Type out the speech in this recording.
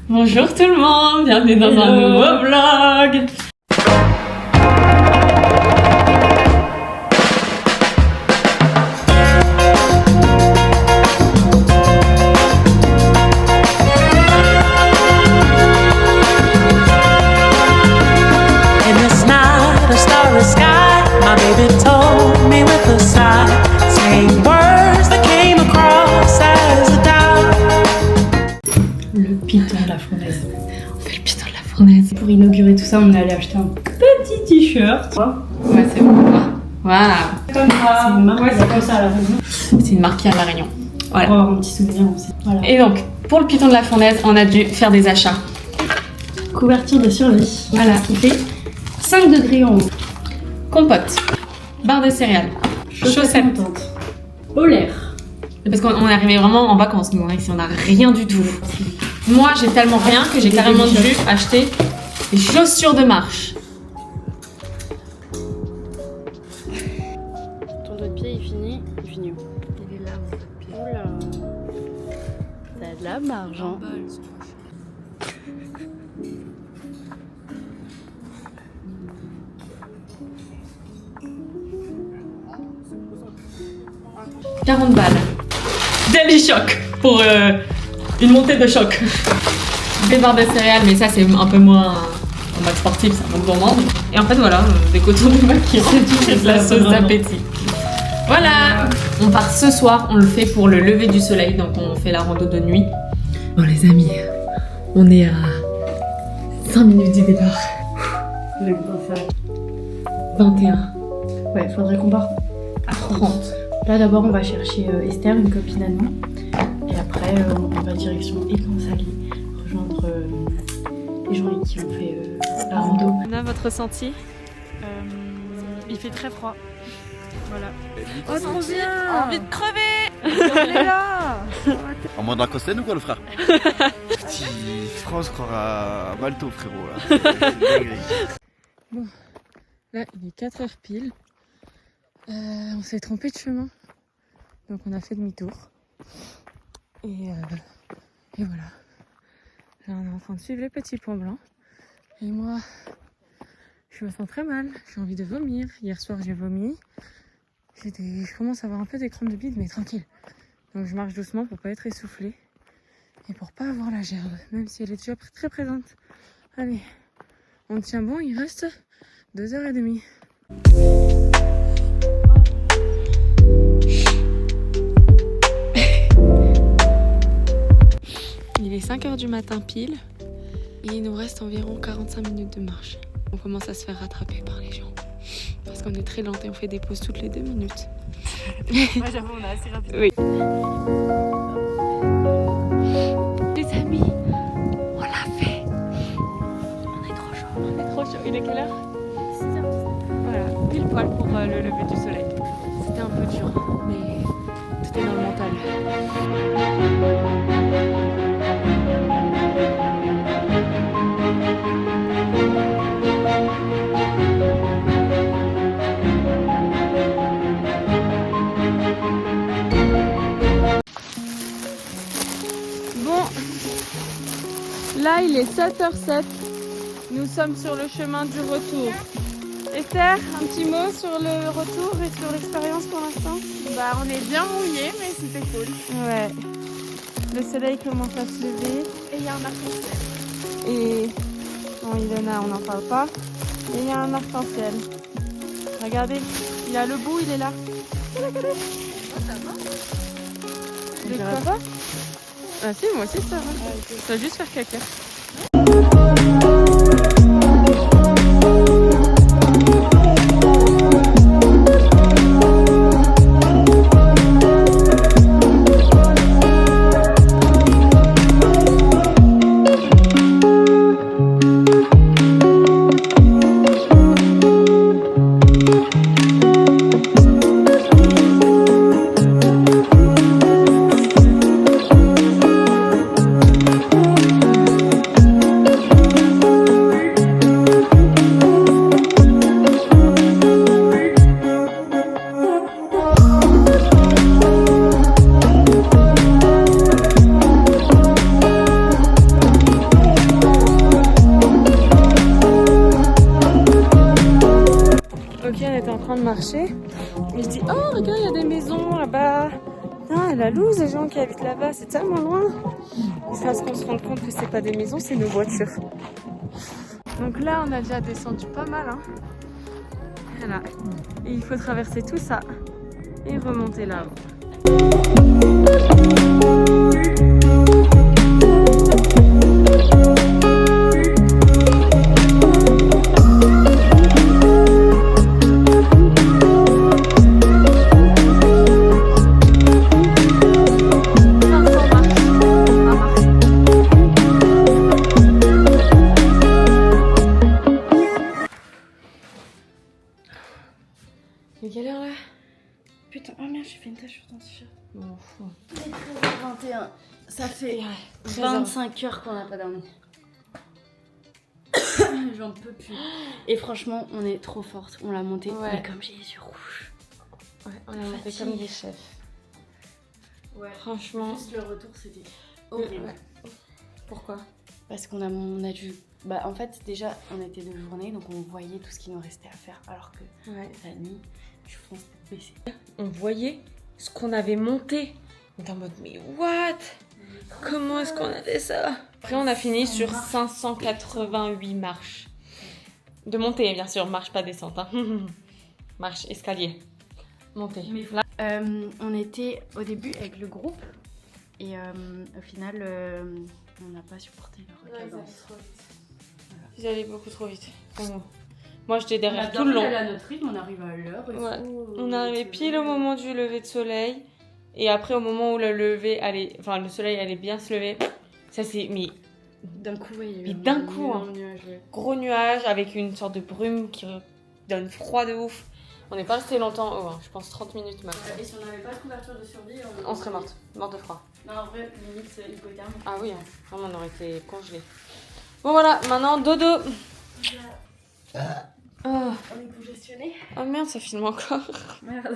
Bonjour tout le monde, bienvenue dans un nouveau vlog. Le piton de la fournaise. On fait le piton de la fournaise. Pour inaugurer tout ça, on est allé acheter un petit t-shirt. Ouais, c'est bon. Voilà. Comme ça. C'est une marque, ouais, c'est comme ça à la Réunion. C'est une marque qui est à La Réunion. Voilà. Pour avoir un petit souvenir aussi. Voilà. Et donc, pour le piton de la fournaise, on a dû faire des achats. Couverture de survie. Voilà. Qui fait 5 degrés en haut. Compote. Barre de céréales. Chaussettes. Polaire. Parce qu'on est arrivé vraiment en vacances, nous, ici, on n'a rien du tout. Moi, j'ai tellement rien que j'ai carrément dû acheter des chaussures de marche. Ton doigt de pied, il finit où? Il est là, mon doigt de pied. Oula. T'as de la marge, hein. « 40 balles. Daily choc pour une montée de choc. Des barres de céréales, mais ça c'est un peu moins en mode sportif, c'est un mode gourmand. Et en fait voilà, des cotons démaquillants, c'est de la sauce d'appétit. Voilà. On part ce soir, on le fait pour le lever du soleil, donc on fait la rando de nuit. Bon les amis, on est à 5 minutes du départ. Je vais pas faire. 21. Ouais, faudrait qu'on parte À 30. Là d'abord on va chercher Esther, une copine à nous. Et après on va direction Étansali, rejoindre les gens qui ont fait la rando. On a votre ressenti? Il fait très froid. Voilà. Oh trop bien. Envie de crever. On est là. En mode Lacoste ou quoi le frère? Petit France croira à Balto frérot là. Bon, là il est 4h pile. On s'est trompé de chemin. Donc on a fait demi-tour. Et voilà. Là on est en train de suivre les petits points blancs. Et moi, je me sens très mal. J'ai envie de vomir. Hier soir j'ai vomi. Je commence à avoir un peu des crampes de bide, mais tranquille. Donc je marche doucement pour pas être essoufflée. Et pour pas avoir la gerbe, même si elle est déjà très présente. Allez, on tient bon, il reste 2h30. Il est 5h du matin pile et il nous reste environ 45 minutes de marche. On commence à se faire rattraper par les gens parce qu'on est très lent et on fait des pauses toutes les 2 minutes. Ouais, j'avoue, on est assez rapide. Oui. Les amis, on l'a fait. On est trop chaud. On est trop chaud. Il est quelle heure? 6h19. Voilà, pile poil pour le lever du soleil. C'était un peu dur, mais tout est dans le mental. Là, il est 7h07. Nous sommes sur le chemin du retour. Esther, un petit mot sur le retour et sur l'expérience pour l'instant? Bah, on est bien rouillé, mais c'était cool. Ouais. Le soleil commence à se lever. Et il y a un arc-en-ciel. Et bon, Ilona, on n'en parle pas. Et il y a un arc-en-ciel. Regardez, il a le bout, il est là. Regardez. Oh, ça va. De quoi pas? Ah si, moi aussi ça va. Ça va juste faire caca. train de marcher. Et je dis, oh regarde, il y a des maisons là-bas. Putain, la loose, les gens qui habitent là-bas, c'est tellement loin. Jusqu'à ce qu'on se rende compte que c'est pas des maisons, c'est nos voitures. Donc là, on a déjà descendu pas mal. Hein. Voilà. Et il faut traverser tout ça et remonter là-haut. Il est quelle heure là? Putain, oh merde, j'ai fait une tache sur ton t-shirt. Bon, fou. Il est 13h21. Ça fait 25 heures qu'on n'a pas dormi. J'en peux plus. Et franchement, on est trop forte. On l'a monté. Ouais. Mais comme j'ai les yeux rouges. Ouais, on a monté comme des chefs. Ouais. Franchement. Juste le retour, c'était horrible. Ouais. Pourquoi? Parce qu'on a dû. Bah, en fait, déjà, on était de journée, donc on voyait tout ce qu'il nous restait à faire. Alors que Ouais. la nuit, je fonce pour baisser. On voyait ce qu'on avait monté. On était en mode, mais what? Comment est-ce qu'on a fait ça? Après, on a fini sur 588 marches. De montée, bien sûr. Marche, pas descente. Hein. Marche, escalier. Montée. Là, On était au début avec le groupe. Et au final, on n'a pas supporté leur cadence. ils allaient beaucoup trop vite. Vraiment. Moi, j'étais On a derrière bien tout le fait long. aller à notre rythme, on arrive à l'heure. et Ouais. tout. On est arrivé pile au moment du lever de soleil. Et après, au moment où le soleil allait bien se lever, ça c'est mis D'un coup, ouais, il y a eu Mais un d'un coup, hein. nuage, ouais. gros nuage avec une sorte de brume qui donne froid de ouf. On n'est pas resté longtemps haut, hein. Je pense 30 minutes max. Et si on n'avait pas de couverture de survie, On serait morte de froid. Non, en vrai, limite hypothermie. Ah oui, hein. Vraiment, on aurait été congelés. Bon voilà, maintenant dodo. Oh. On est congestionné. Oh merde, ça filme encore. Merde.